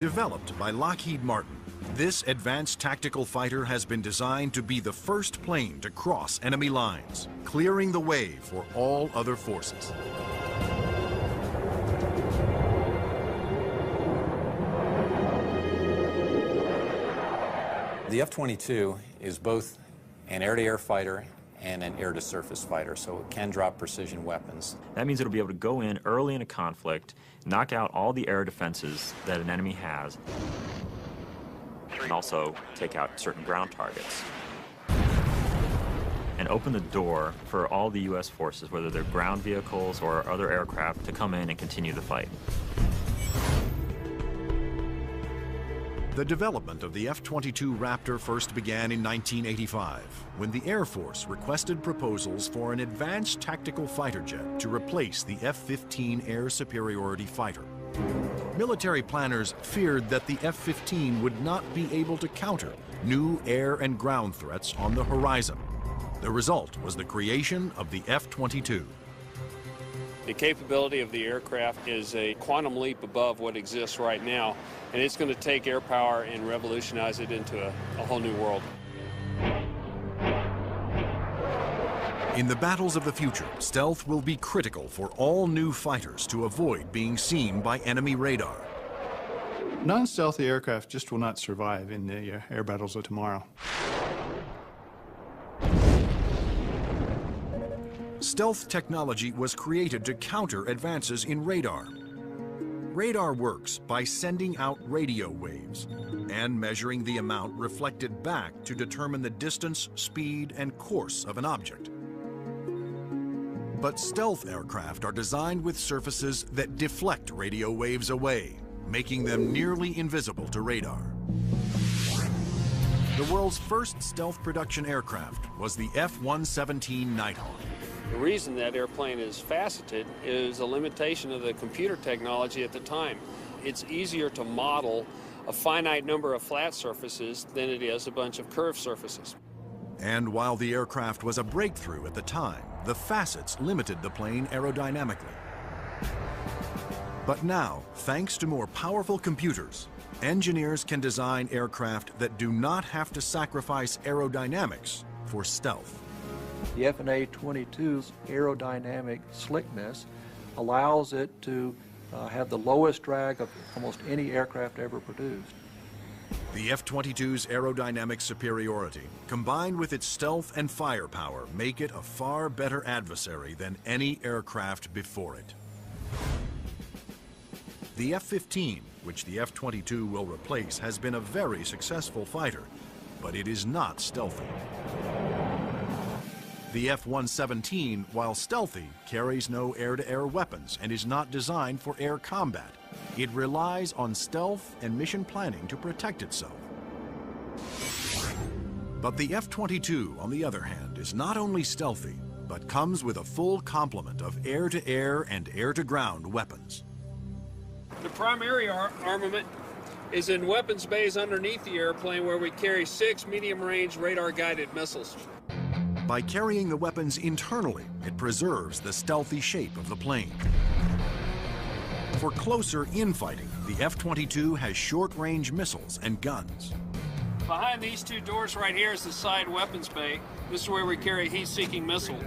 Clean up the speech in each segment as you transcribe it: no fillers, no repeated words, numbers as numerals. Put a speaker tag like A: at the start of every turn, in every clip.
A: Developed by Lockheed Martin, this advanced tactical fighter has been designed to be the first plane to cross enemy lines, clearing the way for all other forces.
B: The F-22 is both an air-to-air fighter and an air-to-surface fighter, so it can drop precision weapons.
C: That means it'll be able to go in early in a conflict, knock out all the air defenses that an enemy has, and also take out certain ground targets. And open the door for all the U.S. forces, whether they're ground vehicles or other aircraft, to come in and continue the fight.
A: The development of the F-22 Raptor first began in 1985, when the Air Force requested proposals for an advanced tactical fighter jet to replace the F-15 air superiority fighter. Military planners feared that the F-15 would not be able to counter new air and ground threats on the horizon. The result was the creation of the F-22.
D: The capability of the aircraft is a quantum leap above what exists right now, and it's going to take air power and revolutionize it into a whole new world.
A: In the battles of the future, stealth will be critical for all new fighters to avoid being seen by enemy radar.
E: Non-stealthy aircraft just will not survive in the air battles of tomorrow.
A: Stealth technology was created to counter advances in radar. Radar works by sending out radio waves and measuring the amount reflected back to determine the distance, speed, and course of an object. But stealth aircraft are designed with surfaces that deflect radio waves away, making them nearly invisible to radar. The world's first stealth production aircraft was the F-117 Nighthawk.
D: The reason that airplane is faceted is a limitation of the computer technology at the time. It's easier to model a finite number of flat surfaces than it is a bunch of curved surfaces.
A: And while the aircraft was a breakthrough at the time, the facets limited the plane aerodynamically. But now, thanks to more powerful computers, engineers can design aircraft that do not have to sacrifice aerodynamics for stealth.
F: The F/A-22's aerodynamic slickness allows it to have the lowest drag of almost any aircraft ever produced.
A: The F-22's aerodynamic superiority, combined with its stealth and firepower, make it a far better adversary than any aircraft before it. The F-15, which the F-22 will replace, has been a very successful fighter, but it is not stealthy. The F-117, while stealthy, carries no air-to-air weapons and is not designed for air combat. It relies on stealth and mission planning to protect itself. But the F-22, on the other hand, is not only stealthy, but comes with a full complement of air-to-air and air-to-ground weapons.
D: The primary armament is in weapons bays underneath the airplane, where we carry 6 medium-range radar-guided missiles.
A: By carrying the weapons internally, it preserves the stealthy shape of the plane. For closer infighting, the F-22 has short-range missiles and guns.
D: Behind these two doors right here is the side weapons bay. This is where we carry a heat-seeking missile.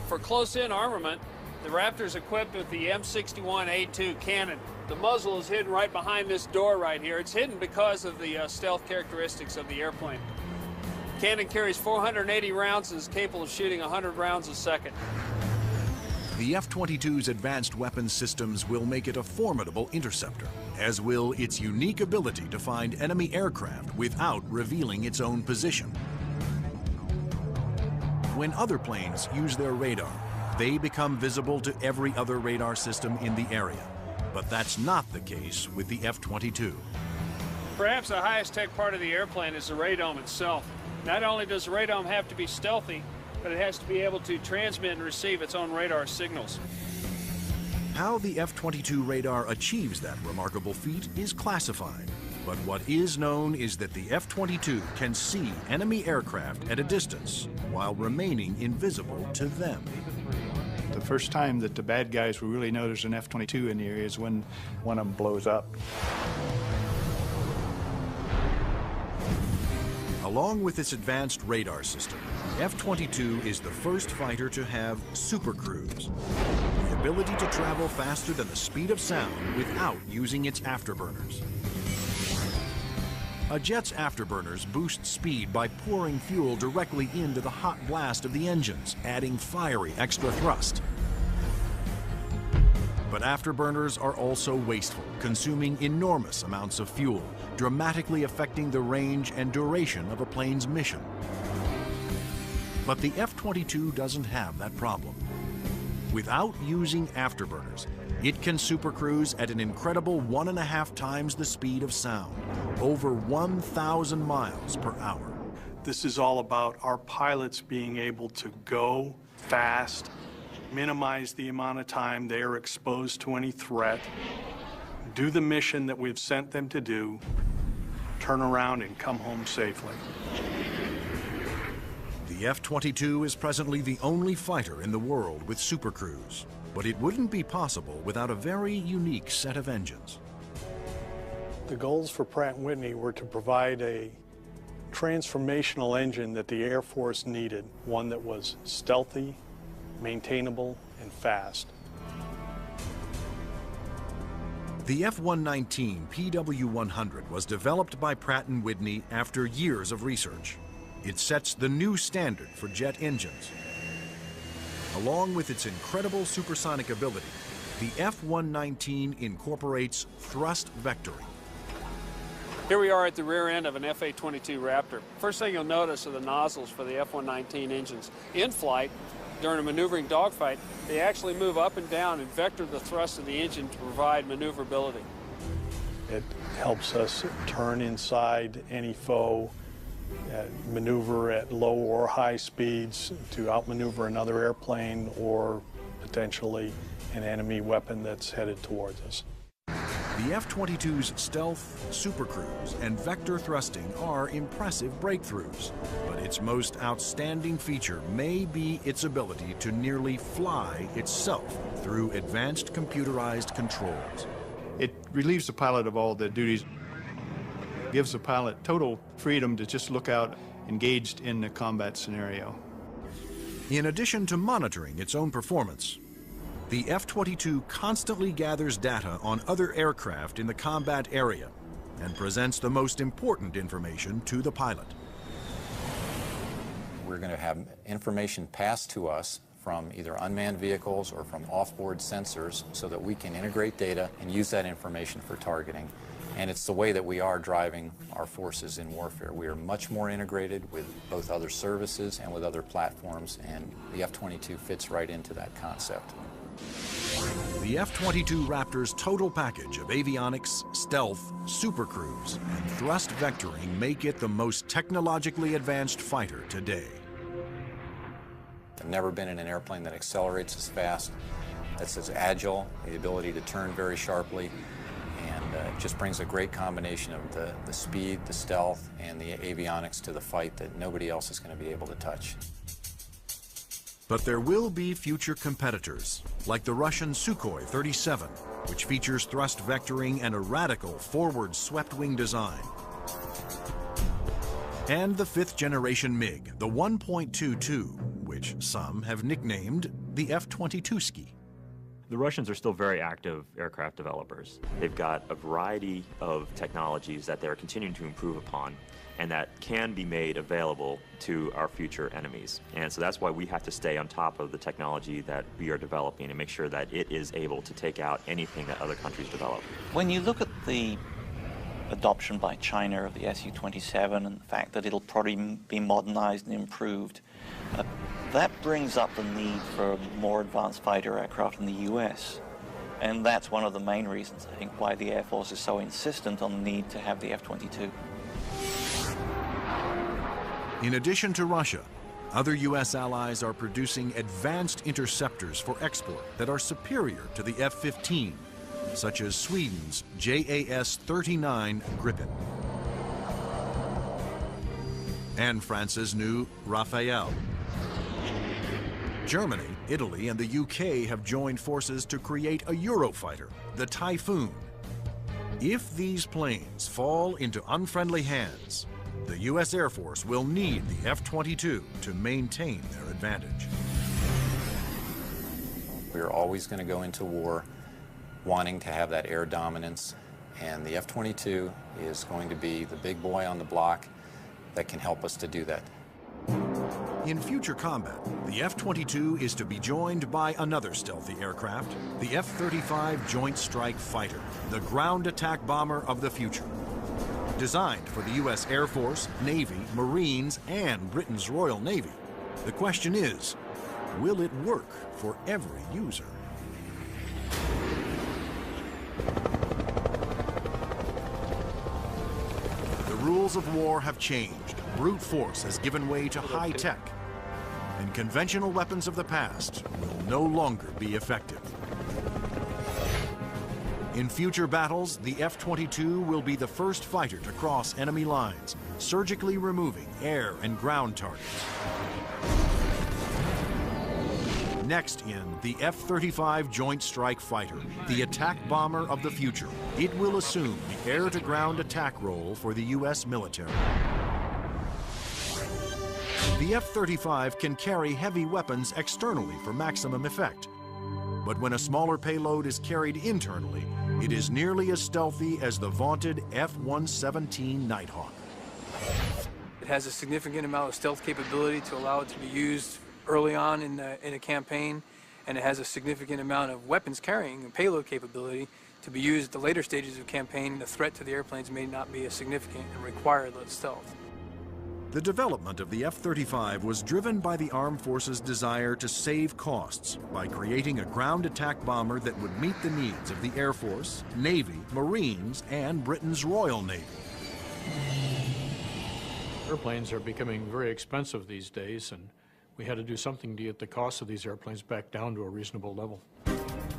D: For close-in armament, the Raptor is equipped with the M61A2 cannon. The muzzle is hidden right behind this door right here. It's hidden because of the stealth characteristics of the airplane. The cannon carries 480 rounds and is capable of shooting 100 rounds a second.
A: The F-22's advanced weapons systems will make it a formidable interceptor, as will its unique ability to find enemy aircraft without revealing its own position. When other planes use their radar, they become visible to every other radar system in the area. But that's not the case with the F-22.
D: Perhaps the highest tech part of the airplane is the radome itself. Not only does the radome have to be stealthy, but it has to be able to transmit and receive its own radar signals.
A: How the F-22 radar achieves that remarkable feat is classified. But what is known is that the F-22 can see enemy aircraft at a distance while remaining invisible to them.
E: The first time that the bad guys will really know there's an F-22 in the area is when one of them blows up.
A: Along with its advanced radar system, F-22 is the first fighter to have supercruise, the ability to travel faster than the speed of sound without using its afterburners. A jet's afterburners boost speed by pouring fuel directly into the hot blast of the engines, adding fiery extra thrust. But afterburners are also wasteful, consuming enormous amounts of fuel, dramatically affecting the range and duration of a plane's mission. But the F-22 doesn't have that problem. Without using afterburners, it can supercruise at an incredible 1.5 times the speed of sound, over 1,000 miles per hour.
G: This is all about our pilots being able to go fast, minimize the amount of time they are exposed to any threat, do the mission that we've sent them to do, turn around and come home safely.
A: The F-22 is presently the only fighter in the world with supercruise, but it wouldn't be possible without a very unique set of engines.
G: The goals for Pratt & Whitney were to provide a transformational engine that the Air Force needed, one that was stealthy, maintainable, and fast.
A: The F-119 PW-100 was developed by Pratt & Whitney after years of research. It sets the new standard for jet engines. Along with its incredible supersonic ability, the F-119 incorporates thrust vectoring.
D: Here we are at the rear end of an F-A-22 Raptor. First thing you'll notice are the nozzles for the F-119 engines. In flight, during a maneuvering dogfight, they actually move up and down and vector the thrust of the engine to provide maneuverability.
G: It helps us turn inside any foe, maneuver at low or high speeds to outmaneuver another airplane or potentially an enemy weapon that's headed towards us.
A: The F-22's stealth, supercruise, and vector thrusting are impressive breakthroughs, but its most outstanding feature may be its ability to nearly fly itself through advanced computerized controls.
E: It relieves the pilot of all the duties, gives the pilot total freedom to just look out engaged in the combat scenario.
A: In addition to monitoring its own performance, the F-22 constantly gathers data on other aircraft in the combat area and presents the most important information to the pilot.
B: We're going to have information passed to us from either unmanned vehicles or from off-board sensors so that we can integrate data and use that information for targeting. And it's the way that we are driving our forces in warfare. We are much more integrated with both other services and with other platforms, and the F-22 fits right into that concept.
A: The F-22 Raptor's total package of avionics, stealth, supercruise, and thrust vectoring make it the most technologically advanced fighter today.
B: I've never been in an airplane that accelerates as fast, that's as agile, the ability to turn very sharply, and it just brings a great combination of the speed, the stealth, and the avionics to the fight that nobody else is going to be able to touch.
A: But there will be future competitors, like the Russian Sukhoi 37, which features thrust vectoring and a radical forward swept-wing design. And the fifth-generation MiG, the 1.22, which some have nicknamed the F-22ski.
C: The Russians are still very active aircraft developers. They've got a variety of technologies that they're continuing to improve upon and that can be made available to our future enemies. And so that's why we have to stay on top of the technology that we are developing and make sure that it is able to take out anything that other countries develop.
H: When you look at the adoption by China of the Su-27 and the fact that it'll probably be modernized and improved, that brings up the need for more advanced fighter aircraft in the US. And that's one of the main reasons, I think, why the Air Force is so insistent on the need to have the F-22.
A: In addition to Russia, other U.S. allies are producing advanced interceptors for export that are superior to the F-15, such as Sweden's JAS-39 Gripen and France's new Rafale. Germany, Italy, and the UK have joined forces to create a Eurofighter, the Typhoon. If these planes fall into unfriendly hands, the U.S. Air Force will need the F-22 to maintain their advantage.
B: We're always going to go into war wanting to have that air dominance, and the F-22 is going to be the big boy on the block that can help us to do that.
A: In future combat, the F-22 is to be joined by another stealthy aircraft, the F-35 Joint Strike Fighter, the ground attack bomber of the future. Designed for the U.S. Air Force, Navy, Marines, and Britain's Royal Navy, the question is, will it work for every user? The rules of war have changed. Brute force has given way to high tech, and conventional weapons of the past will no longer be effective. In future battles, the F-22 will be the first fighter to cross enemy lines, surgically removing air and ground targets. Next in, the F-35 Joint Strike Fighter, the attack bomber of the future. It will assume the air-to-ground attack role for the U.S. military. The F-35 can carry heavy weapons externally for maximum effect. But when a smaller payload is carried internally, it is nearly as stealthy as the vaunted F-117 Nighthawk.
I: It has a significant amount of stealth capability to allow it to be used early on in a campaign, and it has a significant amount of weapons carrying and payload capability to be used at the later stages of campaign. The threat to the airplanes may not be as significant and require less stealth.
A: The development of the F-35 was driven by the Armed Forces' desire to save costs by creating a ground attack bomber that would meet the needs of the Air Force, Navy, Marines, and Britain's Royal Navy.
J: Airplanes are becoming very expensive these days, and we had to do something to get the cost of these airplanes back down to a reasonable level.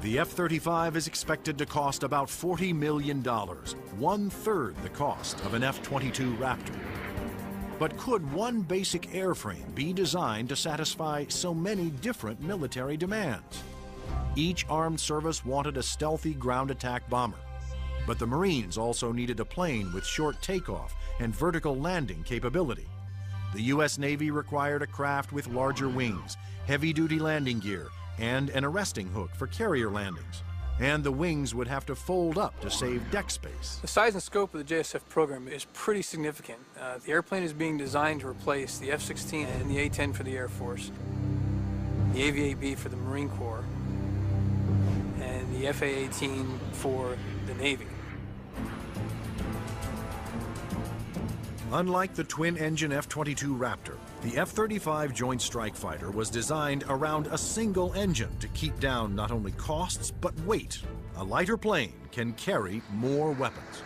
A: The F-35 is expected to cost about $40 million, one-third the cost of an F-22 Raptor. But could one basic airframe be designed to satisfy so many different military demands? Each armed service wanted a stealthy ground attack bomber, but the Marines also needed a plane with short takeoff and vertical landing capability. The U.S. Navy required a craft with larger wings, heavy-duty landing gear, and an arresting hook for carrier landings. And the wings would have to fold up to save deck space.
I: The size and scope of the JSF program is pretty significant. The airplane is being designed to replace the F-16 and the A-10 for the Air Force, the AV-8B for the Marine Corps, and the FA-18 for the Navy.
A: Unlike the twin-engine F-22 Raptor, the F-35 Joint Strike Fighter was designed around a single engine to keep down not only costs, but weight. A lighter plane can carry more weapons.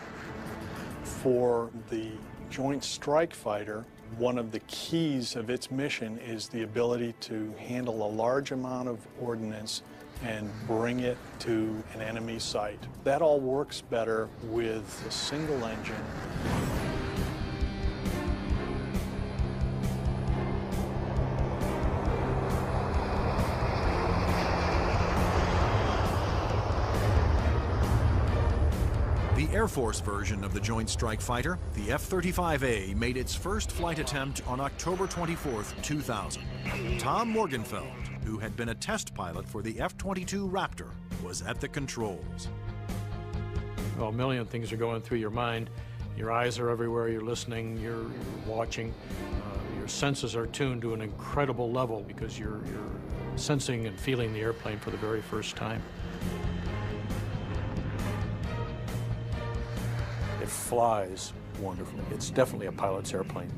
G: For the Joint Strike Fighter, one of the keys of its mission is the ability to handle a large amount of ordnance and bring it to an enemy site. That all works better with a single engine.
A: The Air Force version of the Joint Strike Fighter, the F-35A, made its first flight attempt on October 24, 2000. Tom Morgenfeld, who had been a test pilot for the F-22 Raptor, was at the controls.
J: Well, a million things are going through your mind. Your eyes are everywhere, you're listening, you're watching. Your senses are tuned to an incredible level because you're sensing and feeling the airplane for the very first time. It flies wonderfully. It's definitely a pilot's airplane.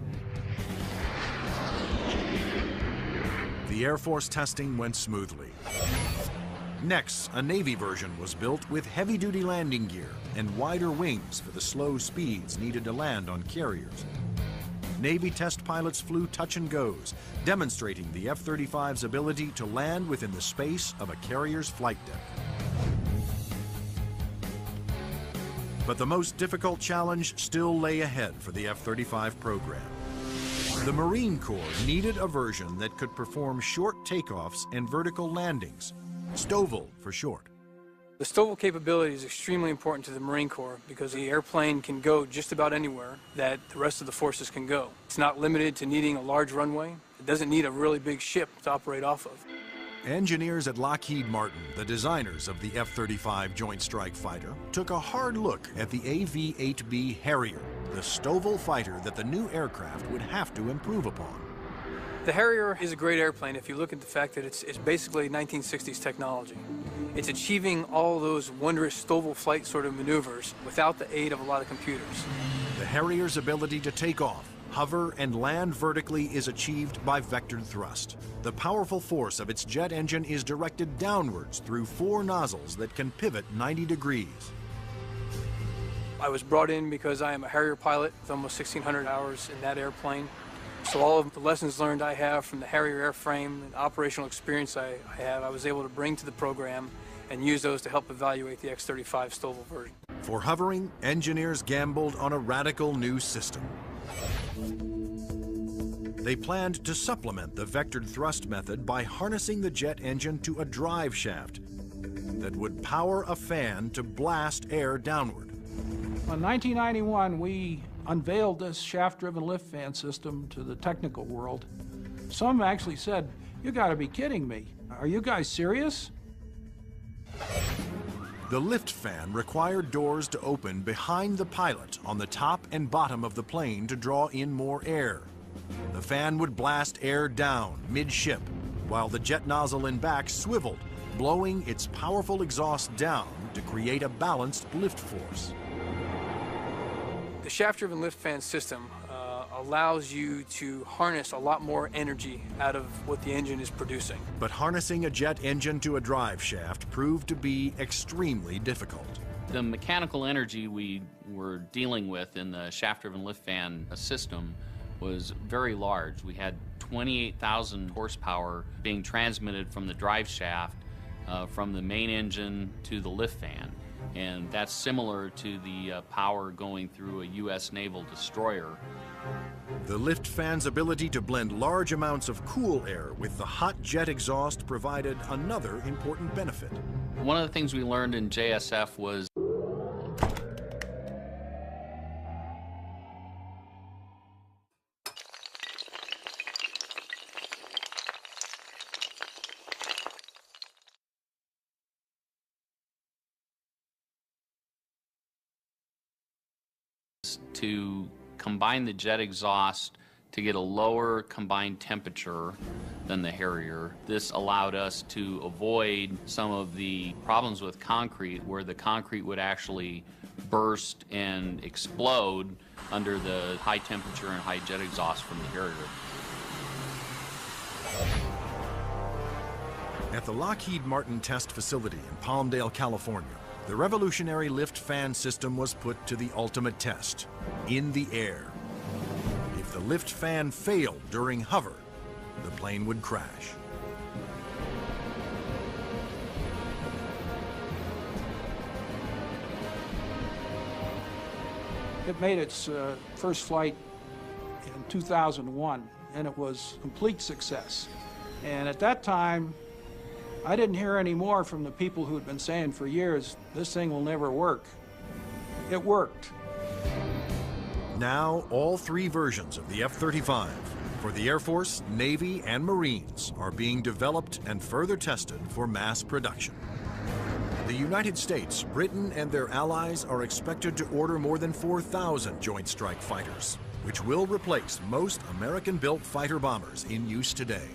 A: The Air Force testing went smoothly. Next, a Navy version was built with heavy-duty landing gear and wider wings for the slow speeds needed to land on carriers. Navy test pilots flew touch and goes, demonstrating the F-35's ability to land within the space of a carrier's flight deck. But the most difficult challenge still lay ahead for the F-35 program. The Marine Corps needed a version that could perform short takeoffs and vertical landings, STOVL for short.
I: The STOVL capability is extremely important to the Marine Corps because the airplane can go just about anywhere that the rest of the forces can go. It's not limited to needing a large runway. It doesn't need a really big ship to operate off of.
A: Engineers at Lockheed Martin, the designers of the F-35 Joint Strike Fighter, took a hard look at the AV-8B Harrier, the STOVL fighter that the new aircraft would have to improve upon.
I: The Harrier is a great airplane if you look at the fact that it's basically 1960s technology. It's achieving all those wondrous STOVL flight sort of maneuvers without the aid of a lot of computers.
A: The Harrier's ability to take off, hover, and land vertically is achieved by vectored thrust. The powerful force of its jet engine is directed downwards through 4 nozzles that can pivot 90 degrees.
I: I was brought in because I am a Harrier pilot with almost 1,600 hours in that airplane. So all of the lessons learned I have from the Harrier airframe and operational experience I have, I was able to bring to the program and use those to help evaluate the X-35 STOVL version.
A: For hovering, engineers gambled on a radical new system. They planned to supplement the vectored thrust method by harnessing the jet engine to a drive shaft that would power a fan to blast air downward.
K: In 1991, we unveiled this shaft-driven lift fan system to the technical world. Some actually said, "You gotta be kidding me. Are you guys serious?"
A: The lift fan required doors to open behind the pilot on the top and bottom of the plane to draw in more air. The fan would blast air down midship, while the jet nozzle in back swiveled, blowing its powerful exhaust down to create a balanced lift force.
I: The shaft-driven lift fan system allows you to harness a lot more energy out of what the engine is producing.
A: But harnessing a jet engine to a drive shaft proved to be extremely difficult.
L: The mechanical energy we were dealing with in the shaft-driven lift fan system was very large. We had 28,000 horsepower being transmitted from the drive shaft from the main engine to the lift fan. And that's similar to the power going through a U.S. naval destroyer.
A: The lift fan's ability to blend large amounts of cool air with the hot jet exhaust provided another important benefit.
L: One of the things we learned in JSF was to combine the jet exhaust to get a lower combined temperature than the Harrier. This allowed us to avoid some of the problems with concrete where the concrete would actually burst and explode under the high temperature and high jet exhaust from the Harrier.
A: At the Lockheed Martin test facility in Palmdale, California, the revolutionary lift fan system was put to the ultimate test, in the air. If the lift fan failed during hover, the plane would crash.
K: It made its first flight in 2001, and it was a complete success. And at that time, I didn't hear any more from the people who had been saying for years, this thing will never work. It worked.
A: Now, all 3 versions of the F-35 for the Air Force, Navy, and Marines are being developed and further tested for mass production. The United States, Britain, and their allies are expected to order more than 4,000 Joint Strike Fighters, which will replace most American-built fighter bombers in use today.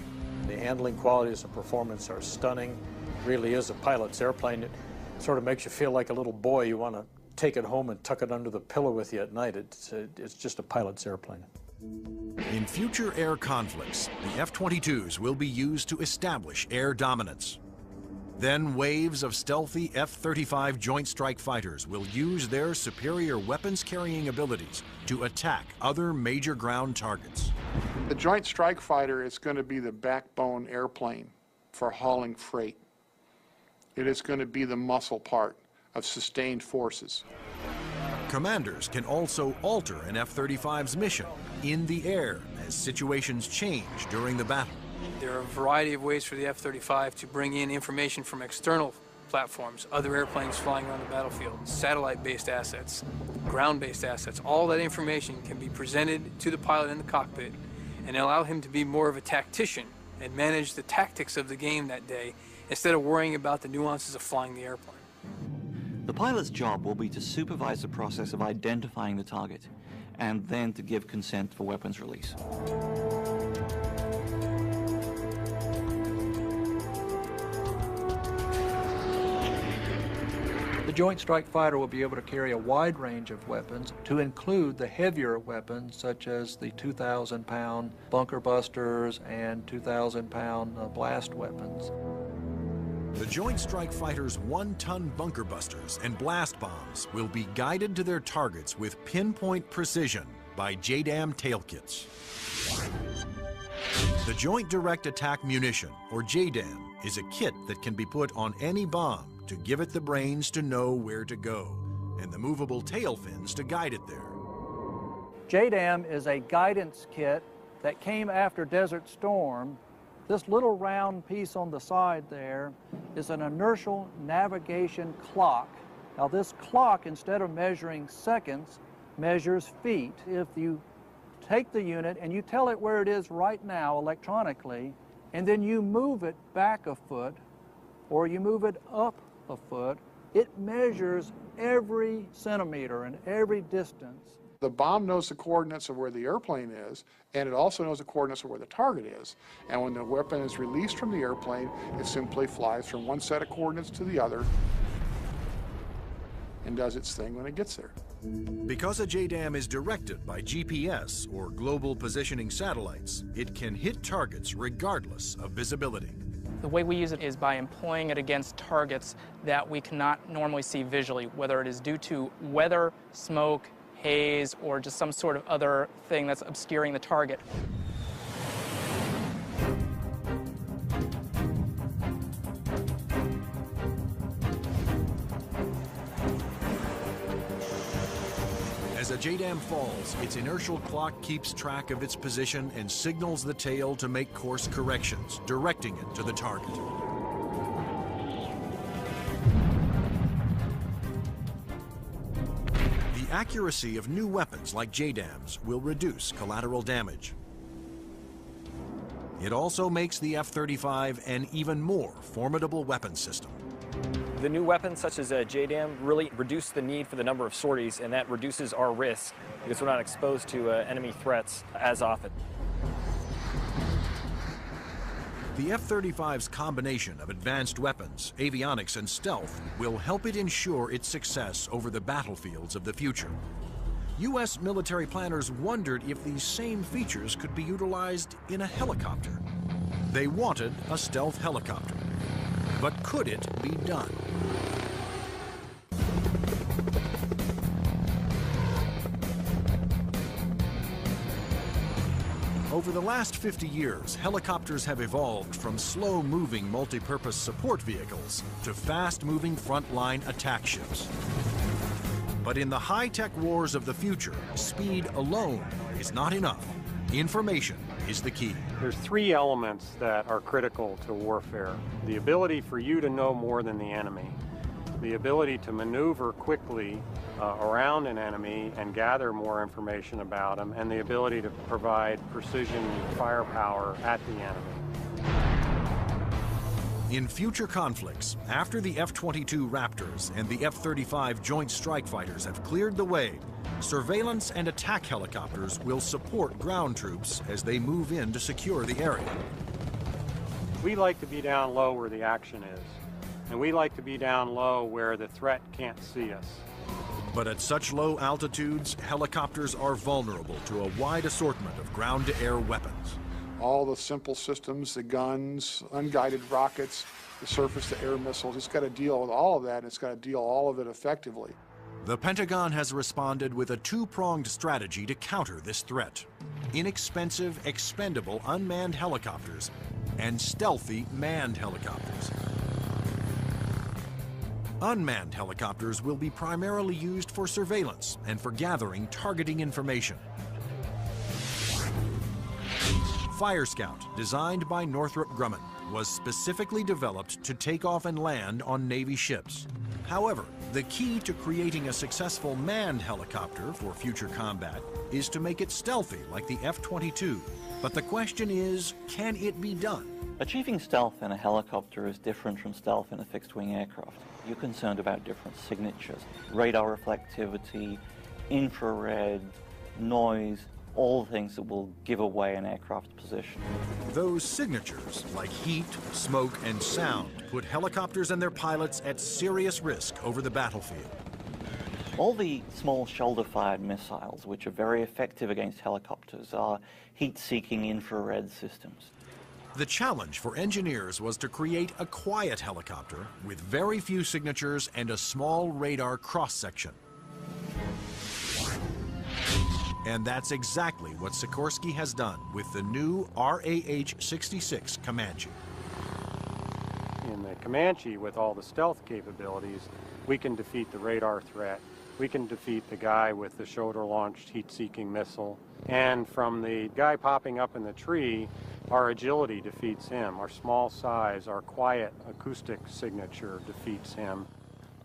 F: The handling qualities and performance are stunning. It really is a pilot's airplane. It sort of makes you feel like a little boy. You want to take it home and tuck it under the pillow with you at night. It's just a pilot's airplane.
A: In future air conflicts, the F-22s will be used to establish air dominance. Then waves of stealthy F-35 Joint Strike Fighters will use their superior weapons-carrying abilities to attack other major ground targets.
M: The Joint Strike Fighter is going to be the backbone airplane for hauling freight. It is going to be the muscle part of sustained forces.
A: Commanders can also alter an F-35's mission in the air as situations change during the battle.
I: There are a variety of ways for the F-35 to bring in information from external platforms, other airplanes flying around the battlefield, satellite-based assets, ground-based assets. All that information can be presented to the pilot in the cockpit and allow him to be more of a tactician and manage the tactics of the game that day instead of worrying about the nuances of flying the airplane.
H: The pilot's job will be to supervise the process of identifying the target and then to give consent for weapons release.
N: The Joint Strike Fighter will be able to carry a wide range of weapons, to include the heavier weapons such as the 2,000-pound bunker busters and 2,000-pound blast weapons.
A: The Joint Strike Fighter's 1-ton bunker busters and blast bombs will be guided to their targets with pinpoint precision by JDAM tail kits. The Joint Direct Attack Munition, or JDAM, is a kit that can be put on any bomb to give it the brains to know where to go, and the movable tail fins to guide it there.
N: JDAM is a guidance kit that came after Desert Storm. This little round piece on the side there is an inertial navigation clock. Now this clock, instead of measuring seconds, measures feet. If you take the unit and you tell it where it is right now electronically, and then you move it back a foot, or you move it up a foot, it measures every centimeter and every distance.
M: The bomb knows the coordinates of where the airplane is, and it also knows the coordinates of where the target is. And when the weapon is released from the airplane, it simply flies from one set of coordinates to the other and does its thing when it gets there.
A: Because a JDAM is directed by GPS, or global positioning satellites, it can hit targets regardless of visibility.
O: The way we use it is by employing it against targets that we cannot normally see visually, whether it is due to weather, smoke, haze, or just some sort of other thing that's obscuring the target.
A: As a JDAM falls, its inertial clock keeps track of its position and signals the tail to make course corrections, directing it to the target. The accuracy of new weapons like JDAMs will reduce collateral damage. It also makes the F-35 an even more formidable weapon system.
P: The new weapons, such as a JDAM, really reduce the need for the number of sorties, and that reduces our risk because we're not exposed to enemy threats as often.
A: The F-35's combination of advanced weapons, avionics, and stealth will help it ensure its success over the battlefields of the future. U.S. military planners wondered if these same features could be utilized in a helicopter. They wanted a stealth helicopter. But could it be done? Over the last 50 years, helicopters have evolved from slow-moving multi-purpose support vehicles to fast-moving frontline attack ships. But in the high-tech wars of the future, speed alone is not enough. Information is the key.
Q: There's three elements that are critical to warfare. The ability for you to know more than the enemy, the ability to maneuver quickly around an enemy and gather more information about them, and the ability to provide precision firepower at the enemy.
A: In future conflicts, after the F-22 Raptors and the F-35 Joint Strike Fighters have cleared the way, surveillance and attack helicopters will support ground troops as they move in to secure the area.
Q: We like to be down low where the action is, and we like to be down low where the threat can't see us.
A: But at such low altitudes, helicopters are vulnerable to a wide assortment of ground-to-air weapons.
M: All the simple systems, the guns, unguided rockets, the surface-to-air missiles, it's got to deal with all of that, and it's got to deal all of it effectively.
A: The Pentagon has responded with a two-pronged strategy to counter this threat: inexpensive, expendable unmanned helicopters and stealthy manned helicopters. Unmanned helicopters will be primarily used for surveillance and for gathering targeting information. Fire Scout, designed by Northrop Grumman, was specifically developed to take off and land on Navy ships. However, the key to creating a successful manned helicopter for future combat is to make it stealthy like the F-22. But the question is, can it be done?
H: Achieving stealth in a helicopter is different from stealth in a fixed-wing aircraft. You're concerned about different signatures: radar reflectivity, infrared, noise, all things that will give away an aircraft's position.
A: Those signatures, like heat, smoke, and sound, put helicopters and their pilots at serious risk over the battlefield.
H: All the small shoulder-fired missiles, which are very effective against helicopters, are heat-seeking infrared systems.
A: The challenge for engineers was to create a quiet helicopter with very few signatures and a small radar cross-section. And that's exactly what Sikorsky has done with the new RAH-66 Comanche.
Q: In the Comanche, with all the stealth capabilities, we can defeat the radar threat. We can defeat the guy with the shoulder-launched heat-seeking missile. And from the guy popping up in the tree, our agility defeats him. Our small size, our quiet acoustic signature defeats him.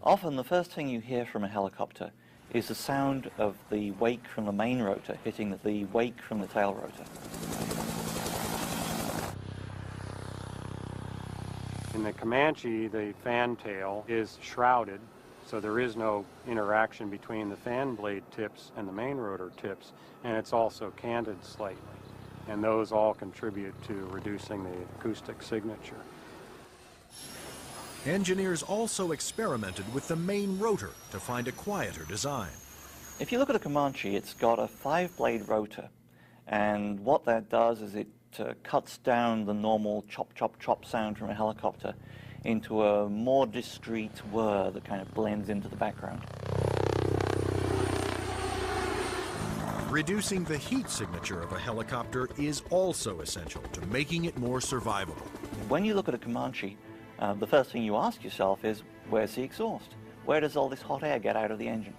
H: Often the first thing you hear from a helicopter is the sound of the wake from the main rotor hitting the wake from the tail rotor.
Q: In the Comanche, the fan tail is shrouded, so there is no interaction between the fan blade tips and the main rotor tips, and it's also canted slightly. And those all contribute to reducing the acoustic signature.
A: Engineers also experimented with the main rotor to find a quieter design.
H: If you look at a Comanche, it's got a 5-blade rotor, and what that does is it cuts down the normal chop, chop, chop sound from a helicopter into a more discreet whir that kind of blends into the background.
A: Reducing the heat signature of a helicopter is also essential to making it more survivable.
H: When you look at a Comanche, the first thing you ask yourself is, where's the exhaust? Where does all this hot air get out of the engine?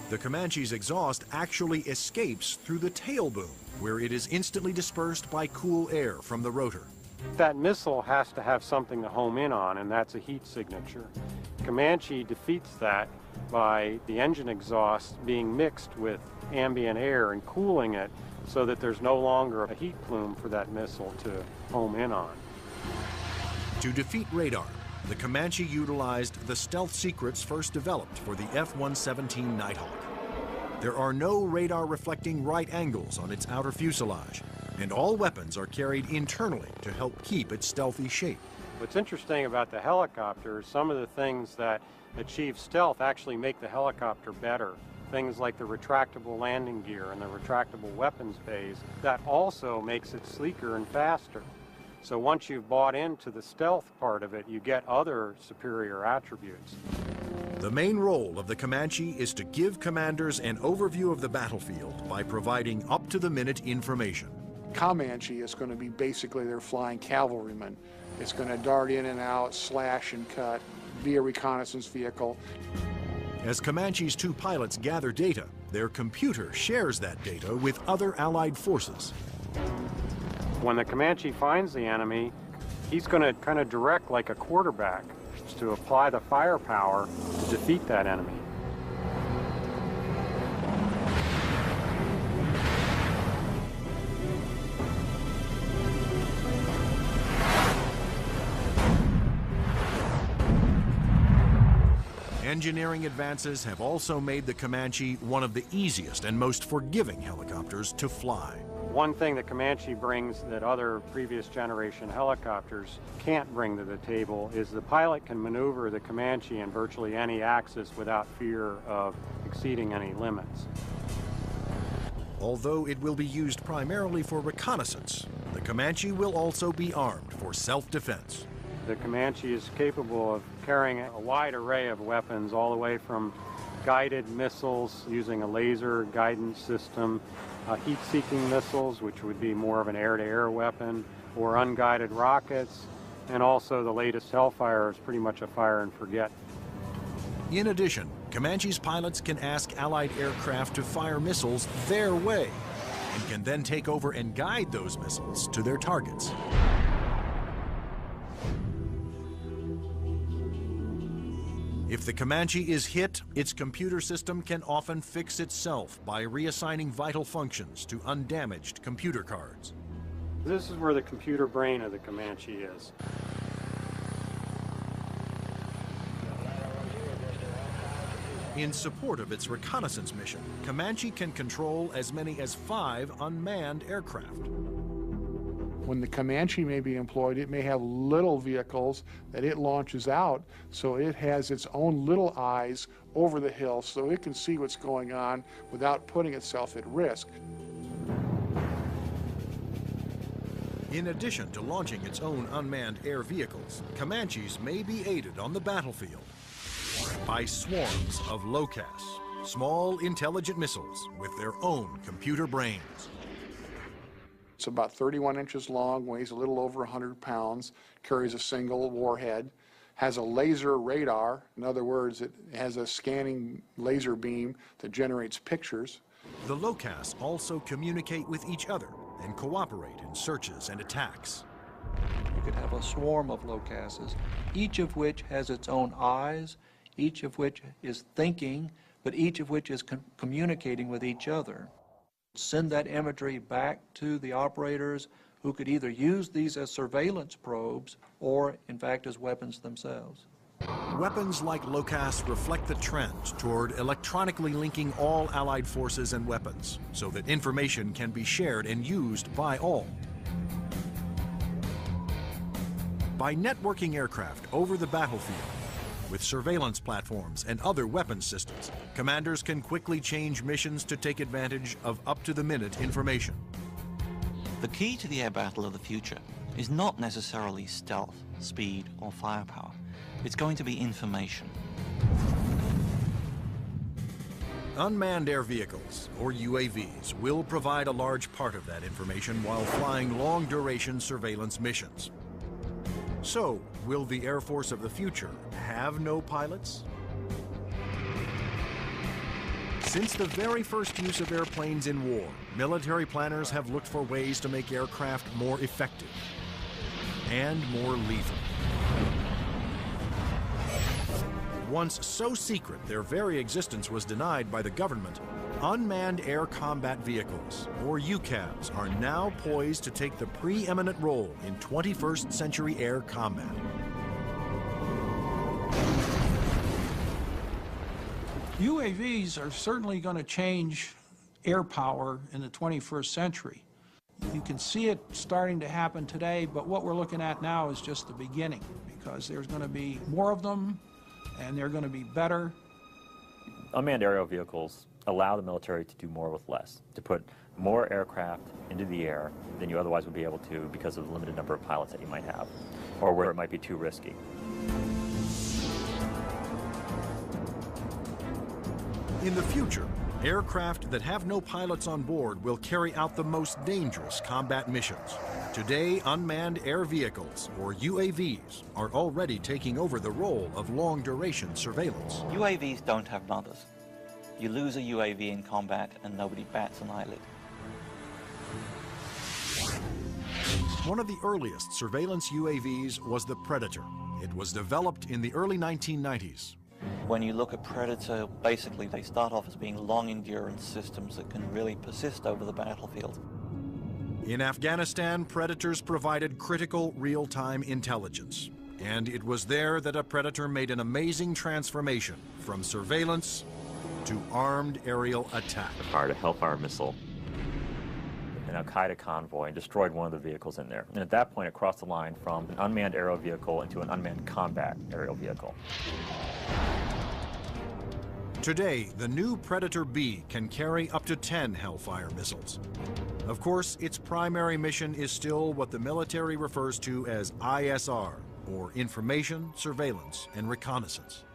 A: The Comanche's exhaust actually escapes through the tail boom, where it is instantly dispersed by cool air from the rotor.
Q: That missile has to have something to home in on, and that's a heat signature. Comanche defeats that by the engine exhaust being mixed with ambient air and cooling it so that there's no longer a heat plume for that missile to home in on.
A: To defeat radar, the Comanche utilized the stealth secrets first developed for the F-117 Nighthawk. There are no radar-reflecting right angles on its outer fuselage, and all weapons are carried internally to help keep its stealthy shape.
Q: What's interesting about the helicopter is some of the things that achieve stealth actually make the helicopter better. Things like the retractable landing gear and the retractable weapons bays, that also makes it sleeker and faster. So once you've bought into the stealth part of it, you get other superior attributes.
A: The main role of the Comanche is to give commanders an overview of the battlefield by providing up-to-the-minute information.
M: Comanche is going to be basically their flying cavalryman. It's going to dart in and out, slash and cut, be a reconnaissance vehicle.
A: As Comanche's two pilots gather data, their computer shares that data with other Allied forces.
Q: When the Comanche finds the enemy, he's going to kind of direct like a quarterback to apply the firepower to defeat that enemy.
A: Engineering advances have also made the Comanche one of the easiest and most forgiving helicopters to fly.
Q: One thing that Comanche brings that other previous generation helicopters can't bring to the table is the pilot can maneuver the Comanche in virtually any axis without fear of exceeding any limits.
A: Although it will be used primarily for reconnaissance, the Comanche will also be armed for self-defense.
Q: The Comanche is capable of carrying a wide array of weapons, all the way from guided missiles using a laser guidance system, heat-seeking missiles, which would be more of an air-to-air weapon, or unguided rockets, and also the latest Hellfire is pretty much a fire and forget.
A: In addition, Comanche's pilots can ask Allied aircraft to fire missiles their way. and can then take over and guide those missiles to their targets. If the Comanche is hit, its computer system can often fix itself by reassigning vital functions to undamaged computer cards.
Q: This is where the computer brain of the Comanche is.
A: In support of its reconnaissance mission, Comanche can control as many as 5 unmanned aircraft.
M: When the Comanche may be employed, it may have little vehicles that it launches out, so it has its own little eyes over the hill so it can see what's going on without putting itself at risk.
A: In addition to launching its own unmanned air vehicles, Comanches may be aided on the battlefield by swarms of LOCAS, small intelligent missiles with their own computer brains.
M: It's about 31 inches long, weighs a little over 100 pounds, carries a single warhead, has a laser radar. In other words, it has a scanning laser beam that generates pictures.
A: The LOCAS also communicate with each other and cooperate in searches and attacks.
N: You could have a swarm of LOCASes, each of which has its own eyes, each of which is thinking, but each of which is communicating with each other. Send that imagery back to the operators who could either use these as surveillance probes or, in fact, as weapons themselves.
A: Weapons like LOCAS reflect the trend toward electronically linking all Allied forces and weapons so that information can be shared and used by all. By networking aircraft over the battlefield, with surveillance platforms and other weapons systems, commanders can quickly change missions to take advantage of up-to-the-minute information.
H: The key to the air battle of the future is not necessarily stealth, speed, or firepower. It's going to be information.
A: Unmanned air vehicles, or UAVs, will provide a large part of that information while flying long-duration surveillance missions. So, will the Air Force of the future have no pilots? Since the very first use of airplanes in war, military planners have looked for ways to make aircraft more effective and more lethal. Once so secret their very existence was denied by the government, unmanned air combat vehicles, or UCAVs, are now poised to take the preeminent role in 21st century air combat.
K: UAVs are certainly going to change air power in the 21st century. You can see it starting to happen today, but what we're looking at now is just the beginning, because there's going to be more of them, and they're going to be better.
C: Unmanned aerial vehicles allow the military to do more with less, to put more aircraft into the air than you otherwise would be able to because of the limited number of pilots that you might have, or where it might be too risky.
A: In the future, aircraft that have no pilots on board will carry out the most dangerous combat missions. Today, unmanned air vehicles, or UAVs, are already taking over the role of long-duration surveillance.
H: UAVs don't have mothers. You lose a UAV in combat and nobody bats an eyelid.
A: One of the earliest surveillance UAVs was the Predator. It was developed in the early 1990s.
H: When you look at Predator, basically they start off as being long-endurance systems that can really persist over the battlefield.
A: In Afghanistan, Predators provided critical real-time intelligence. And it was there that a Predator made an amazing transformation from surveillance to armed aerial attack.
C: Fired a Hellfire missile, an Al-Qaeda convoy, and destroyed one of the vehicles in there. And at that point, it crossed the line from an unmanned aerial vehicle into an unmanned combat aerial vehicle.
A: Today, the new Predator B can carry up to 10 Hellfire missiles. Of course, its primary mission is still what the military refers to as ISR, or Information, Surveillance, and Reconnaissance.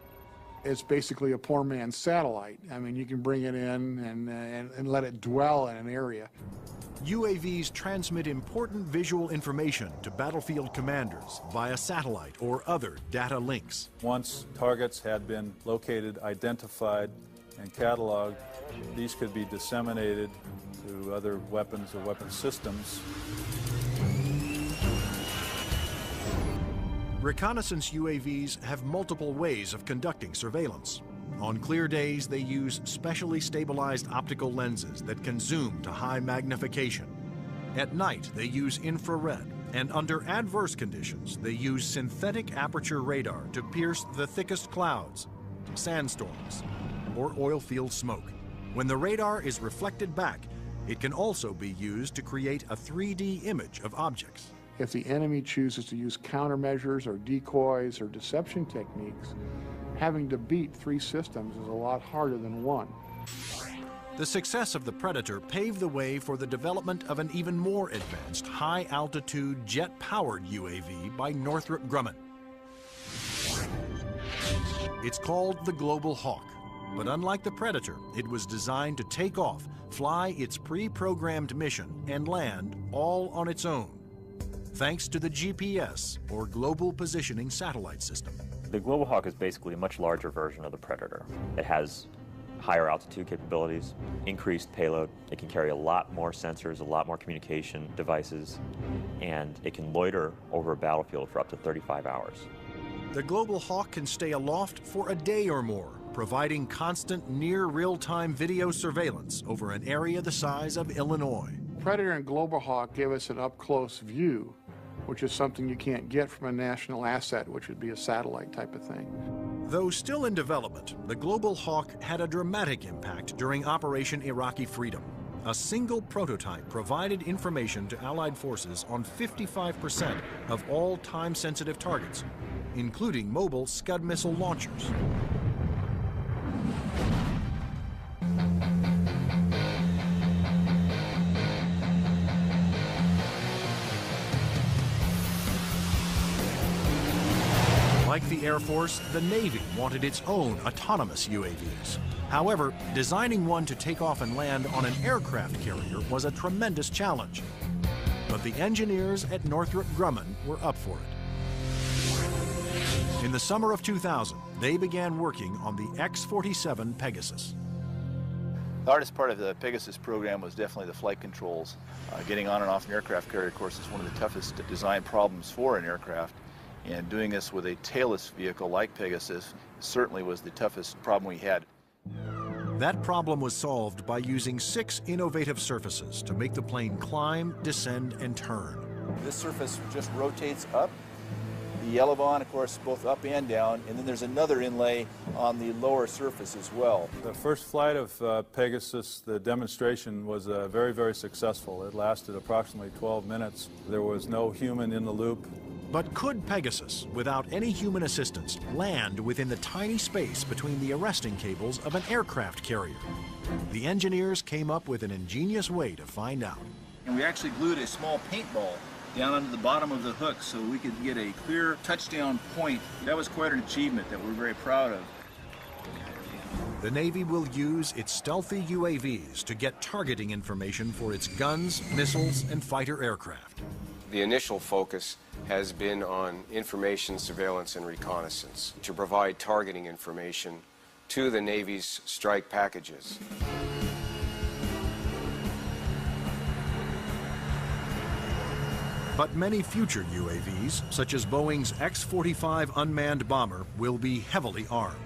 M: It's basically a poor man's satellite. I mean, you can bring it in and let it dwell in an area.
A: UAVs transmit important visual information to battlefield commanders via satellite or other data links.
R: Once targets had been located, identified, and cataloged, these could be disseminated to other weapons or weapon systems.
A: Reconnaissance UAVs have multiple ways of conducting surveillance. On clear days, they use specially stabilized optical lenses that can zoom to high magnification. At night, they use infrared, and under adverse conditions, they use synthetic aperture radar to pierce the thickest clouds, sandstorms, or oil field smoke. When the radar is reflected back, it can also be used to create a 3D image of objects.
M: If the enemy chooses to use countermeasures or decoys or deception techniques, having to beat 3 systems is a lot harder than 1.
A: The success of the Predator paved the way for the development of an even more advanced high-altitude jet-powered UAV by Northrop Grumman. It's called the Global Hawk, but unlike the Predator, it was designed to take off, fly its pre-programmed mission, and land all on its own, thanks to the GPS, or Global Positioning Satellite System.
C: The Global Hawk is basically a much larger version of the Predator. It has higher altitude capabilities, increased payload. It can carry a lot more sensors, a lot more communication devices, and it can loiter over a battlefield for up to 35 hours.
A: The Global Hawk can stay aloft for a day or more, providing constant near real-time video surveillance over an area the size of Illinois.
M: Predator and Global Hawk give us an up-close view, which is something you can't get from a national asset, which would be a satellite type of thing.
A: Though still in development, the Global Hawk had a dramatic impact during Operation Iraqi Freedom. A single prototype provided information to Allied forces on 55% of all time-sensitive targets, including mobile Scud missile launchers. Like the Air Force, the Navy wanted its own autonomous UAVs. However, designing one to take off and land on an aircraft carrier was a tremendous challenge. But the engineers at Northrop Grumman were up for it. In the summer of 2000, they began working on the X-47 Pegasus.
S: The hardest part of the Pegasus program was definitely the flight controls. Getting on and off an aircraft carrier, of course, is one of the toughest design problems for an aircraft. And doing this with a tailless vehicle like Pegasus certainly was the toughest problem we had.
A: That problem was solved by using 6 innovative surfaces to make the plane climb, descend, and turn.
S: This surface just rotates up. The elevon, of course, both up and down, and then there's another inlay on the lower surface as well.
R: The first flight of Pegasus, the demonstration was very, very successful. It lasted approximately 12 minutes. There was no human in the loop.
A: But could Pegasus, without any human assistance, land within the tiny space between the arresting cables of an aircraft carrier? The engineers came up with an ingenious way to find out.
S: And we actually glued a small paintball down under the bottom of the hook so we could get a clear touchdown point. That was quite an achievement that we're very proud of.
A: The Navy will use its stealthy UAVs to get targeting information for its guns, missiles, and fighter aircraft.
T: The initial focus has been on information, surveillance, and reconnaissance to provide targeting information to the Navy's strike packages.
A: But many future UAVs, such as Boeing's X-45 unmanned bomber, will be heavily armed.